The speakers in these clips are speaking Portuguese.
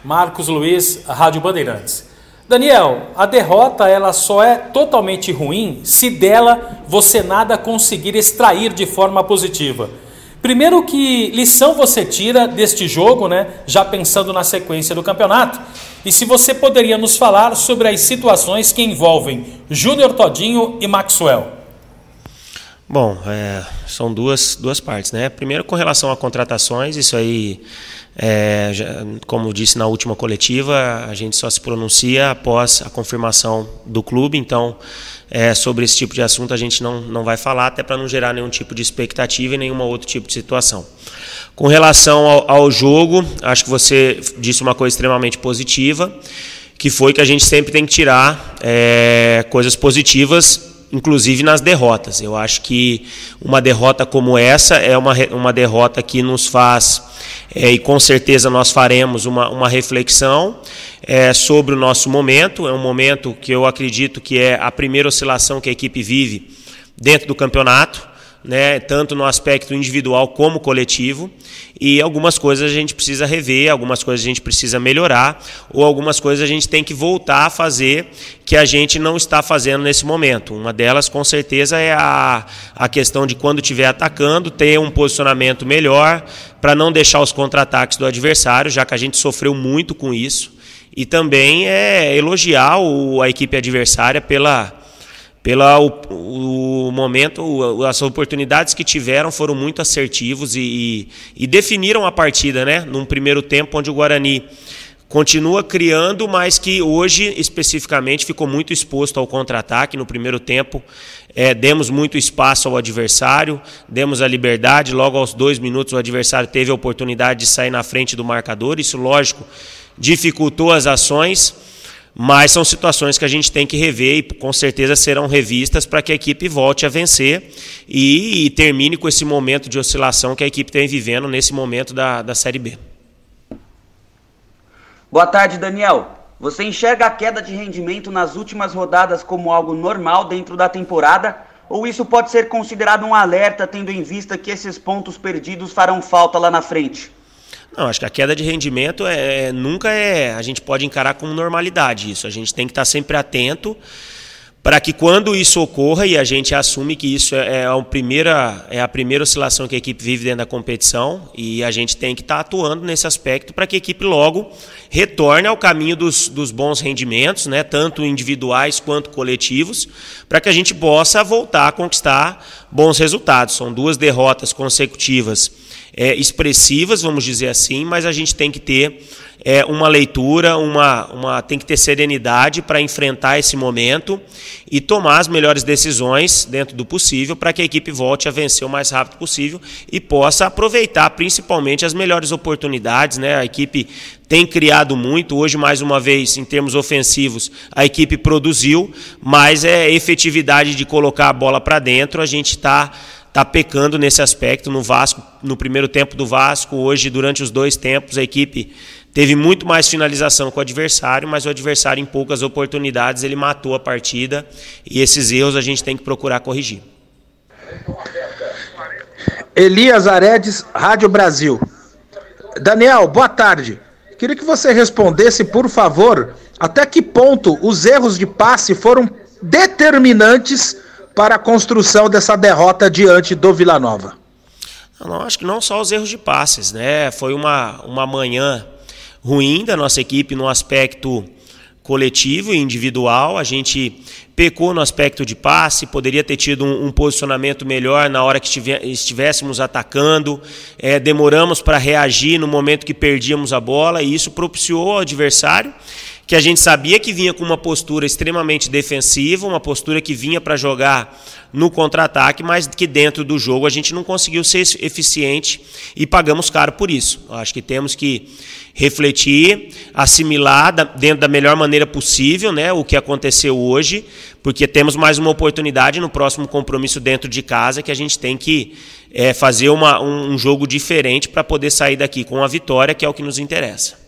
Marcos Luiz, Rádio Bandeirantes. Daniel, a derrota ela só é totalmente ruim se dela você nada conseguir extrair de forma positiva. Primeiro, que lição você tira deste jogo, né? Já pensando na sequência do campeonato. E se você poderia nos falar sobre as situações que envolvem Júnior Todinho e Maxwell. Bom, são duas partes, né? Primeiro, com relação a contratações, isso aí, como disse na última coletiva, a gente só se pronuncia após a confirmação do clube, então sobre esse tipo de assunto a gente não vai falar, até para não gerar nenhum tipo de expectativa e nenhum outro tipo de situação. Com relação ao jogo, acho que você disse uma coisa extremamente positiva, que foi que a gente sempre tem que tirar coisas positivas, inclusive nas derrotas. Eu acho que uma derrota como essa é uma derrota que nos faz, e com certeza nós faremos uma reflexão sobre o nosso momento. É um momento que eu acredito que é a primeira oscilação que a equipe vive dentro do campeonato, né, tanto no aspecto individual como coletivo, e algumas coisas a gente precisa rever, algumas coisas a gente precisa melhorar, ou algumas coisas a gente tem que voltar a fazer que a gente não está fazendo nesse momento. Uma delas, com certeza, é a questão de quando estiver atacando, ter um posicionamento melhor para não deixar os contra-ataques do adversário, já que a gente sofreu muito com isso, e também elogiar a equipe adversária o momento, as oportunidades que tiveram foram muito assertivos e definiram a partida, né? Num primeiro tempo onde o Guarani continua criando, mas que hoje especificamente ficou muito exposto ao contra-ataque. No primeiro tempo demos muito espaço ao adversário, demos a liberdade, logo aos 2 minutos o adversário teve a oportunidade de sair na frente do marcador, isso lógico dificultou as ações, mas são situações que a gente tem que rever e com certeza serão revistas para que a equipe volte a vencer e termine com esse momento de oscilação que a equipe tem vivendo nesse momento da Série B. Boa tarde, Daniel. Você enxerga a queda de rendimento nas últimas rodadas como algo normal dentro da temporada? Ou isso pode ser considerado um alerta, tendo em vista que esses pontos perdidos farão falta lá na frente? Não, acho que a queda de rendimento nunca a gente pode encarar como normalidade isso. A gente tem que estar sempre atento para que quando isso ocorra, e a gente assume que isso é a primeira oscilação que a equipe vive dentro da competição, e a gente tem que estar atuando nesse aspecto para que a equipe logo retorne ao caminho dos bons rendimentos, né, tanto individuais quanto coletivos, para que a gente possa voltar a conquistar bons resultados. São 2 derrotas consecutivas expressivas, vamos dizer assim, mas a gente tem que ter uma leitura, tem que ter serenidade para enfrentar esse momento e tomar as melhores decisões dentro do possível para que a equipe volte a vencer o mais rápido possível e possa aproveitar principalmente as melhores oportunidades, né? A equipe tem criado muito, hoje mais uma vez em termos ofensivos a equipe produziu, mas efetividade de colocar a bola para dentro, a gente está pecando nesse aspecto. No Vasco, no primeiro tempo do Vasco, hoje durante os 2 tempos a equipe teve muito mais finalização com o adversário, mas o adversário em poucas oportunidades ele matou a partida e esses erros a gente tem que procurar corrigir. Elias Aredes, Rádio Brasil. Daniel, boa tarde. Queria que você respondesse, por favor, até que ponto os erros de passe foram determinantes para a construção dessa derrota diante do Vila Nova. Não, acho que não só os erros de passes, né? Foi uma manhã ruim da nossa equipe no aspecto coletivo e individual. A gente pecou no aspecto de passe, poderia ter tido um posicionamento melhor na hora que estivéssemos atacando, demoramos para reagir no momento que perdíamos a bola e isso propiciou ao adversário, que a gente sabia que vinha com uma postura extremamente defensiva, uma postura que vinha para jogar no contra-ataque, mas que dentro do jogo a gente não conseguiu ser eficiente e pagamos caro por isso. Acho que temos que refletir, assimilar dentro da melhor maneira possível, né, o que aconteceu hoje, porque temos mais uma oportunidade no próximo compromisso dentro de casa que a gente tem que fazer um jogo diferente para poder sair daqui com a vitória, que é o que nos interessa.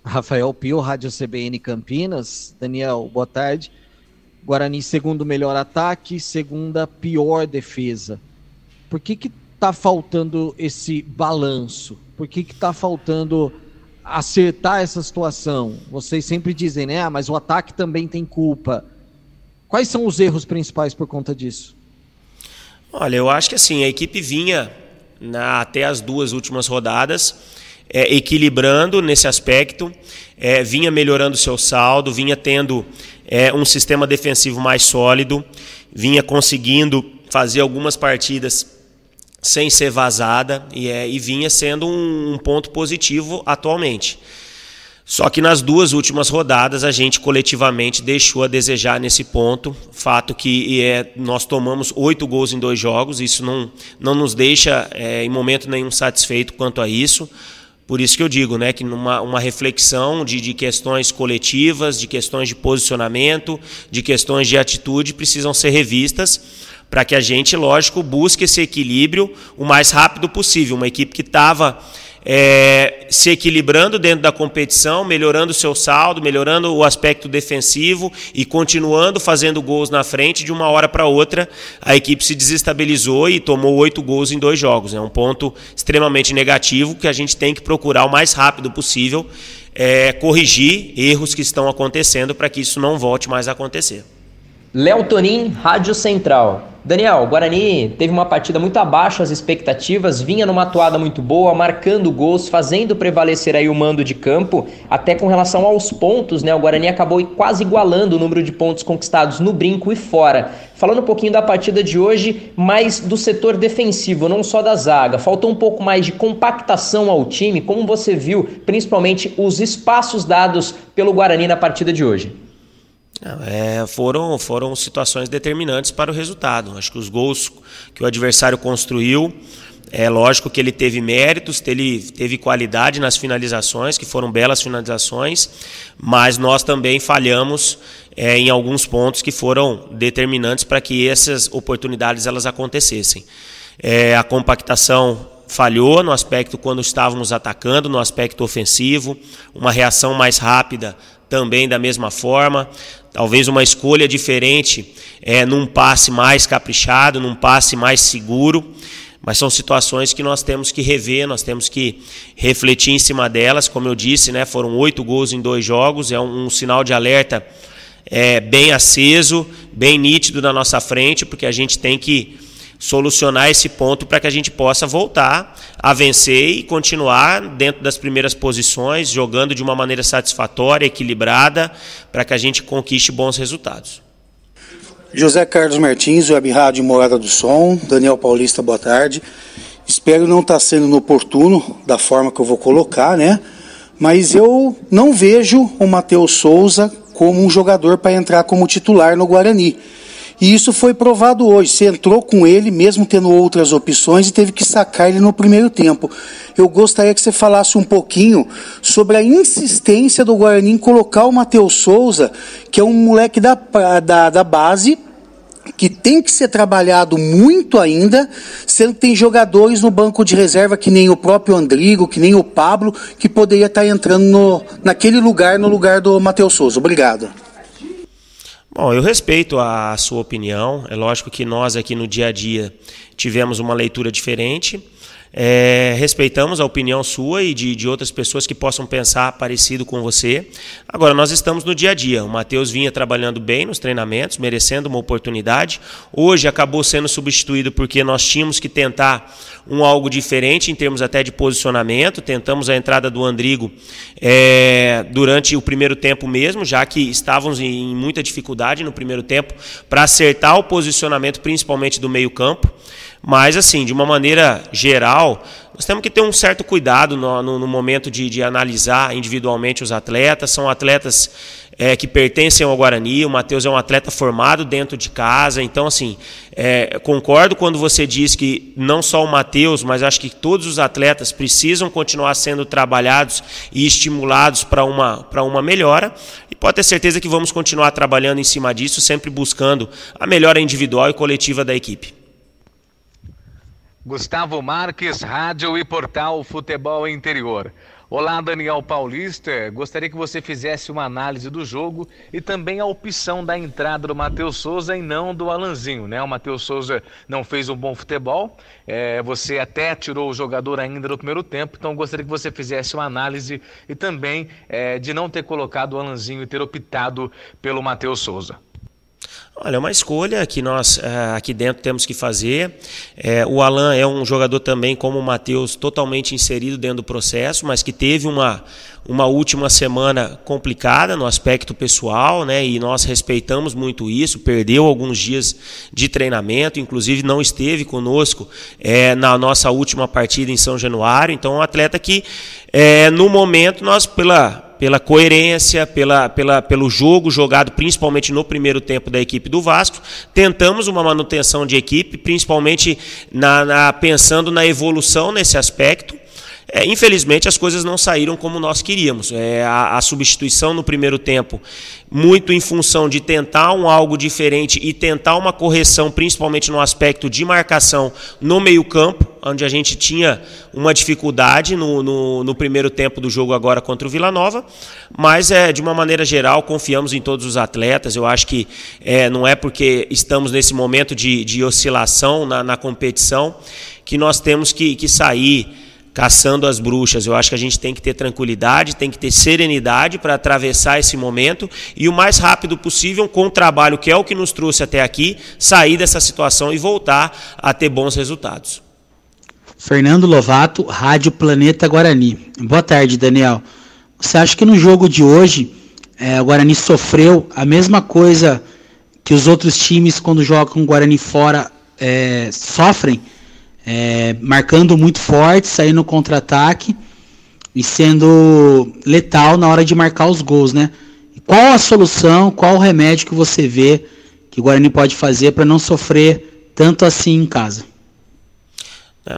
Rafael Pio, Rádio CBN Campinas. Daniel, boa tarde. Guarani, segundo melhor ataque, segunda pior defesa. Por que está faltando esse balanço? Por que está faltando acertar essa situação? Vocês sempre dizem, né? Mas o ataque também tem culpa. Quais são os erros principais por conta disso? Olha, eu acho que assim, a equipe vinha até as 2 últimas rodadas equilibrando nesse aspecto, vinha melhorando seu saldo, vinha tendo um sistema defensivo mais sólido, vinha conseguindo fazer algumas partidas sem ser vazada e vinha sendo um ponto positivo atualmente. Só que nas 2 últimas rodadas a gente coletivamente deixou a desejar nesse ponto, fato que nós tomamos 8 gols em 2 jogos, isso não nos deixa em momento nenhum satisfeito quanto a isso. Por isso que eu digo, né, que uma reflexão de questões coletivas, de questões de posicionamento, de questões de atitude precisam ser revistas para que a gente, lógico, busque esse equilíbrio o mais rápido possível. Uma equipe que estava se equilibrando dentro da competição, melhorando o seu saldo, melhorando o aspecto defensivo e continuando fazendo gols na frente, de uma hora para outra a equipe se desestabilizou e tomou 8 gols em 2 jogos. É um ponto extremamente negativo que a gente tem que procurar o mais rápido possível corrigir erros que estão acontecendo para que isso não volte mais a acontecer. Léo Tonin, Rádio Central. Daniel, o Guarani teve uma partida muito abaixo das expectativas, vinha numa atuada muito boa, marcando gols, fazendo prevalecer aí o mando de campo, até com relação aos pontos, né? O Guarani acabou quase igualando o número de pontos conquistados no Brinco e fora. Falando um pouquinho da partida de hoje, mais do setor defensivo, não só da zaga, faltou um pouco mais de compactação ao time, como você viu, principalmente os espaços dados pelo Guarani na partida de hoje? Foram situações determinantes para o resultado. Acho que os gols que o adversário construiu, lógico que ele teve méritos, teve qualidade nas finalizações, que foram belas finalizações, mas nós também falhamos em alguns pontos que foram determinantes para que essas oportunidades elas acontecessem. A compactação falhou no aspecto quando estávamos atacando, no aspecto ofensivo, uma reação mais rápida também da mesma forma, talvez uma escolha diferente num passe mais caprichado, num passe mais seguro, mas são situações que nós temos que rever, nós temos que refletir em cima delas. Como eu disse, né, foram 8 gols em 2 jogos, é um sinal de alerta bem aceso, bem nítido na nossa frente, porque a gente tem que solucionar esse ponto para que a gente possa voltar a vencer e continuar dentro das primeiras posições, jogando de uma maneira satisfatória, equilibrada, para que a gente conquiste bons resultados. José Carlos Martins, Web Rádio Morada do Som. Daniel Paulista, boa tarde. Espero não estar sendo inoportuno da forma que eu vou colocar, né? Mas eu não vejo o Matheus Souza como um jogador para entrar como titular no Guarani. E isso foi provado hoje. Você entrou com ele, mesmo tendo outras opções, e teve que sacar ele no primeiro tempo. Eu gostaria que você falasse um pouquinho sobre a insistência do Guarani em colocar o Matheus Souza, que é um moleque da base, que tem que ser trabalhado muito ainda, sendo que tem jogadores no banco de reserva, que nem o próprio Andrigo, que nem o Pablo, que poderia estar entrando naquele lugar, no lugar do Matheus Souza. Obrigado. Bom, eu respeito a sua opinião. É lógico que nós aqui no dia a dia tivemos uma leitura diferente. Respeitamos a opinião sua e de outras pessoas que possam pensar parecido com você. Agora, nós estamos no dia a dia. O Matheus vinha trabalhando bem nos treinamentos, merecendo uma oportunidade. Hoje acabou sendo substituído porque nós tínhamos que tentar algo diferente em termos até de posicionamento. Tentamos a entrada do Andrigo durante o primeiro tempo mesmo, já que estávamos em muita dificuldade no primeiro tempo para acertar o posicionamento, principalmente do meio-campo. Mas, assim, de uma maneira geral, nós temos que ter um certo cuidado no momento de analisar individualmente os atletas. São atletas que pertencem ao Guarani. O Matheus é um atleta formado dentro de casa. Então, assim, concordo quando você diz que não só o Matheus, mas acho que todos os atletas precisam continuar sendo trabalhados e estimulados para uma melhora. E pode ter certeza que vamos continuar trabalhando em cima disso, sempre buscando a melhora individual e coletiva da equipe. Gustavo Marques, Rádio e Portal Futebol Interior. Olá, Daniel Paulista, gostaria que você fizesse uma análise do jogo e também a opção da entrada do Matheus Souza e não do Alanzinho, né? O Matheus Souza não fez um bom futebol, você até tirou o jogador ainda no primeiro tempo, então gostaria que você fizesse uma análise e também de não ter colocado o Alanzinho e ter optado pelo Matheus Souza. Olha, é uma escolha que nós aqui dentro temos que fazer. O Alan é um jogador também, como o Matheus, totalmente inserido dentro do processo, mas que teve uma última semana complicada no aspecto pessoal, né? E nós respeitamos muito isso, perdeu alguns dias de treinamento, inclusive não esteve conosco na nossa última partida em São Januário. Então, é um atleta que, no momento, nós, pela coerência, pelo jogo jogado principalmente no primeiro tempo da equipe do Vasco, tentamos uma manutenção de equipe, principalmente pensando na evolução nesse aspecto. Infelizmente as coisas não saíram como nós queríamos. A substituição no primeiro tempo, muito em função de tentar algo diferente e tentar uma correção, principalmente no aspecto de marcação no meio-campo, onde a gente tinha uma dificuldade no primeiro tempo do jogo agora contra o Vila Nova, mas de uma maneira geral confiamos em todos os atletas. Eu acho que não é porque estamos nesse momento de oscilação na competição que nós temos que sair caçando as bruxas. Eu acho que a gente tem que ter tranquilidade, tem que ter serenidade para atravessar esse momento e o mais rápido possível, com o trabalho que é o que nos trouxe até aqui, sair dessa situação e voltar a ter bons resultados. Fernando Lovato, Rádio Planeta Guarani. Boa tarde, Daniel. Você acha que no jogo de hoje o Guarani sofreu a mesma coisa que os outros times quando jogam com o Guarani fora sofrem? Marcando muito forte, saindo no contra-ataque e sendo letal na hora de marcar os gols, né? Qual a solução, qual o remédio que você vê que o Guarani pode fazer para não sofrer tanto assim em casa?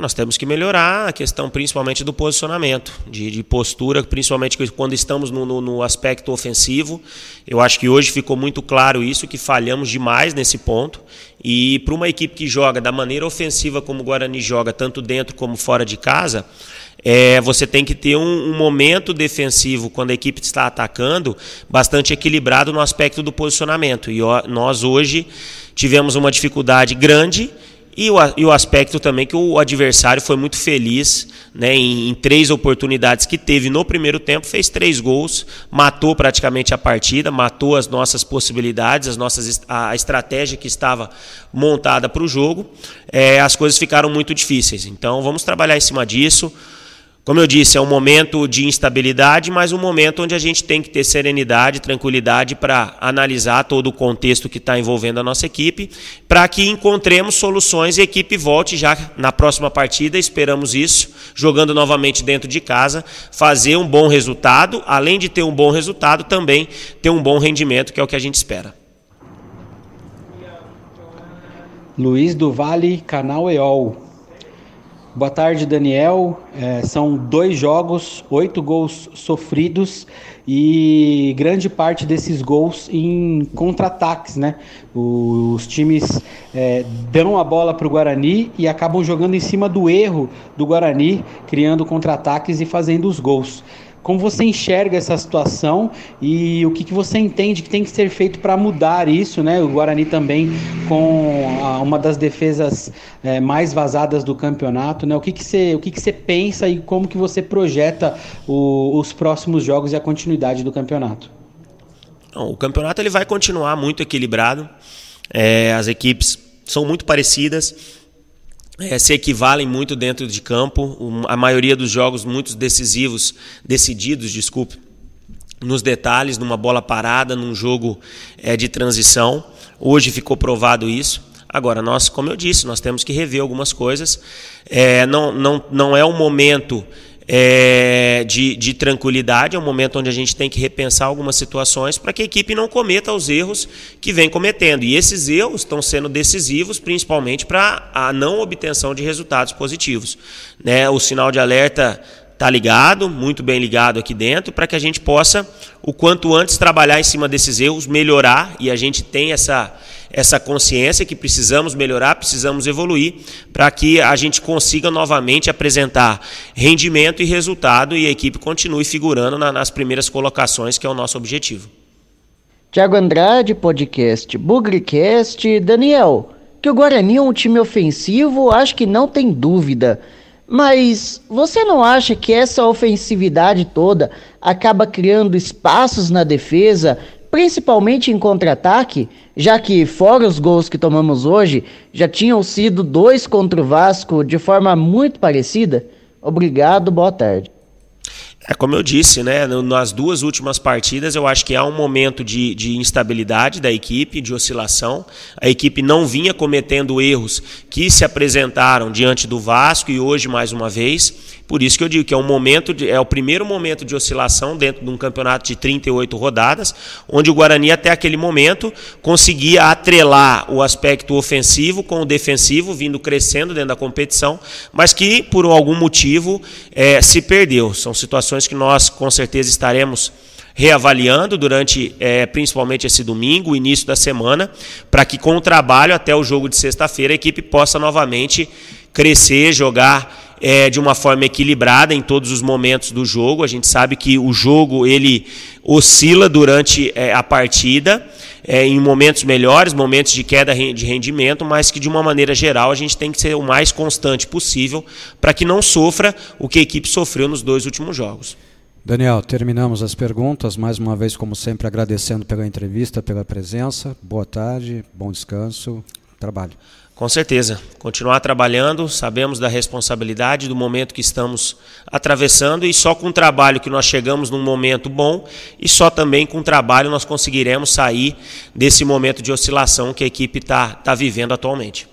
Nós temos que melhorar a questão principalmente do posicionamento, de postura, principalmente quando estamos no aspecto ofensivo. Eu acho que hoje ficou muito claro isso, que falhamos demais nesse ponto. E para uma equipe que joga da maneira ofensiva como o Guarani joga, tanto dentro como fora de casa, você tem que ter um momento defensivo, quando a equipe está atacando, bastante equilibrado no aspecto do posicionamento. E nós hoje tivemos uma dificuldade grande. E o aspecto também que o adversário foi muito feliz, né, em 3 oportunidades que teve no primeiro tempo, fez 3 gols, matou praticamente a partida, matou as nossas possibilidades, a estratégia que estava montada para o jogo. As coisas ficaram muito difíceis, então vamos trabalhar em cima disso. Como eu disse, é um momento de instabilidade, mas um momento onde a gente tem que ter serenidade, tranquilidade para analisar todo o contexto que está envolvendo a nossa equipe, para que encontremos soluções e a equipe volte já na próxima partida, esperamos isso, jogando novamente dentro de casa, fazer um bom resultado, além de ter um bom resultado, também ter um bom rendimento, que é o que a gente espera. Luiz do Vale, Canal EOL. Boa tarde, Daniel. São 2 jogos, 8 gols sofridos e grande parte desses gols em contra-ataques, né? Os times dão a bola para o Guarani e acabam jogando em cima do erro do Guarani, criando contra-ataques e fazendo os gols. Como você enxerga essa situação e o que você entende que tem que ser feito para mudar isso, né? O Guarani também com uma das defesas mais vazadas do campeonato, né? O que você pensa e como que você projeta os próximos jogos e a continuidade do campeonato? O campeonato ele vai continuar muito equilibrado, as equipes são muito parecidas, se equivalem muito dentro de campo. A maioria dos jogos muito decididos, nos detalhes, numa bola parada, num jogo de transição. Hoje ficou provado isso. Agora, nós, como eu disse, nós temos que rever algumas coisas. Não é um momento de tranquilidade, é um momento onde a gente tem que repensar algumas situações para que a equipe não cometa os erros que vem cometendo. E esses erros estão sendo decisivos, principalmente para a não obtenção de resultados positivos, né? O sinal de alerta está ligado, muito bem ligado aqui dentro, para que a gente possa, o quanto antes, trabalhar em cima desses erros, melhorar, e a gente tem essa essa consciência que precisamos melhorar, precisamos evoluir para que a gente consiga novamente apresentar rendimento e resultado e a equipe continue figurando nas primeiras colocações, que é o nosso objetivo. Thiago Andrade, podcast Bugrecast. Daniel, que o Guarani é um time ofensivo, acho que não tem dúvida. Mas você não acha que essa ofensividade toda acaba criando espaços na defesa, principalmente em contra-ataque, já que fora os gols que tomamos hoje, já tinham sido 2 contra o Vasco de forma muito parecida? Obrigado, boa tarde. Como eu disse, né, nas 2 últimas partidas eu acho que há um momento de instabilidade da equipe, de oscilação. A equipe não vinha cometendo erros que se apresentaram diante do Vasco e hoje mais uma vez. Por isso que eu digo que é o primeiro momento de oscilação dentro de um campeonato de 38 rodadas, onde o Guarani até aquele momento conseguia atrelar o aspecto ofensivo com o defensivo, vindo crescendo dentro da competição, mas que por algum motivo se perdeu. São situações que nós com certeza estaremos reavaliando durante principalmente esse domingo, o início da semana, para que com o trabalho até o jogo de sexta-feira a equipe possa novamente crescer, jogar de uma forma equilibrada em todos os momentos do jogo. A gente sabe que o jogo ele oscila durante a partida, em momentos melhores, momentos de queda de rendimento, mas que de uma maneira geral a gente tem que ser o mais constante possível para que não sofra o que a equipe sofreu nos 2 últimos jogos. Daniel, terminamos as perguntas, mais uma vez, como sempre, agradecendo pela entrevista, pela presença. Boa tarde, bom descanso, trabalho. Com certeza, continuar trabalhando, sabemos da responsabilidade do momento que estamos atravessando e só com o trabalho que nós chegamos num momento bom e só também com o trabalho nós conseguiremos sair desse momento de oscilação que a equipe está vivendo atualmente.